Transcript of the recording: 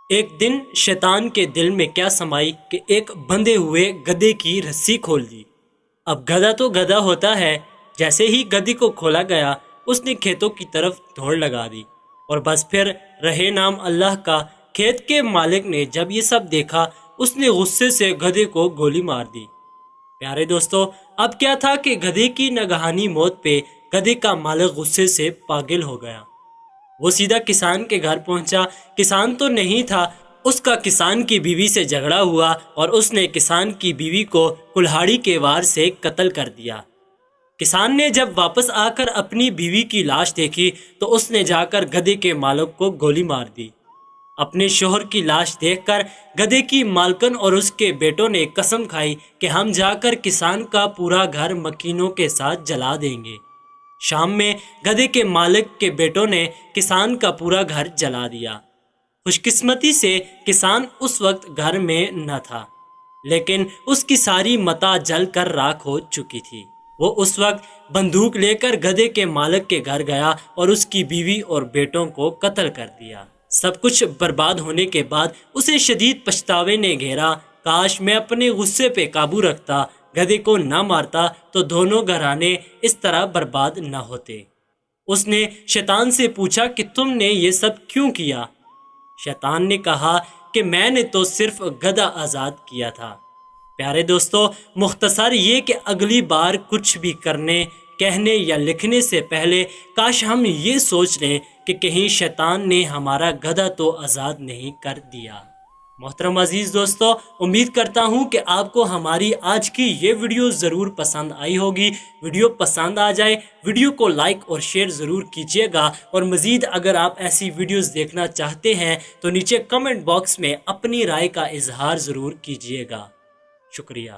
ایک دن شیطان کے دل میں کیا سمائی کہ ایک بندھے ہوئے گدھے کی رسی کھول دی۔ اب گدھا تو گدھا ہوتا ہے، جیسے ہی گدھے کو کھولا گیا اس نے کھیتوں کی طرف دوڑ لگا دی، اور بس پھر رہے نام اللہ کا۔ کھیت کے مالک نے جب یہ سب دیکھا اس نے غصے سے گدھے کو گولی مار دی۔ پیارے دوستو، اب کیا تھا کہ گدھے کی ناگہانی موت پہ گدھے کا مالک غصے سے پاگل ہو گیا۔ وہ سیدھا کسان کے گھر پہنچا۔ کسان تو نہیں تھا، اس کا کسان کی بیوی سے جھگڑا ہوا اور اس نے کسان کی بیوی کو کلہاڑی کے وار سے قتل کر دیا۔ کسان نے جب واپس آ کر اپنی بیوی کی لاش دیکھی تو اس نے جا کر گدھے کے مالک کو گولی مار دی۔ اپنے شوہر کی لاش دیکھ کر گدھے کی مالکن اور اس کے بیٹوں نے قسم کھائی کہ ہم جا کر کسان کا پورا گھر مکینوں کے ساتھ جلا دیں گے۔ شام میں گدھے کے مالک کے بیٹوں نے کسان کا پورا گھر جلا دیا۔ خوش قسمتی سے کسان اس وقت گھر میں نہ تھا، لیکن اس کی ساری متاع جل کر راکھ ہو چکی تھی۔ وہ اس وقت بندوق لے کر گدھے کے مالک کے گھر گیا اور اس کی بیوی اور بیٹوں کو قتل کر دیا۔ سب کچھ برباد ہونے کے بعد اسے شدید پچھتاوے نے گھیرا۔ کاش میں اپنے غصے پہ قابو رکھتا، گدھے کو نہ مارتا تو دونوں گھرانے اس طرح برباد نہ ہوتے۔ اس نے شیطان سے پوچھا کہ تم نے یہ سب کیوں کیا؟ شیطان نے کہا کہ میں نے تو صرف گدھا آزاد کیا تھا۔ پیارے دوستو، مختصر یہ کہ اگلی بار کچھ بھی کرنے، کہنے یا لکھنے سے پہلے کاش ہم یہ سوچ لیں کہ کہیں شیطان نے ہمارا گدھا تو آزاد نہیں کر دیا۔ محترم عزیز دوستو، امید کرتا ہوں کہ آپ کو ہماری آج کی یہ ویڈیو ضرور پسند آئی ہوگی۔ ویڈیو پسند آ جائے ویڈیو کو لائک اور شیئر ضرور کیجیے گا، اور مزید اگر آپ ایسی ویڈیوز دیکھنا چاہتے ہیں تو نیچے کمنٹ باکس میں اپنی رائے کا اظہار ضرور کیجیے گا۔ شکریہ۔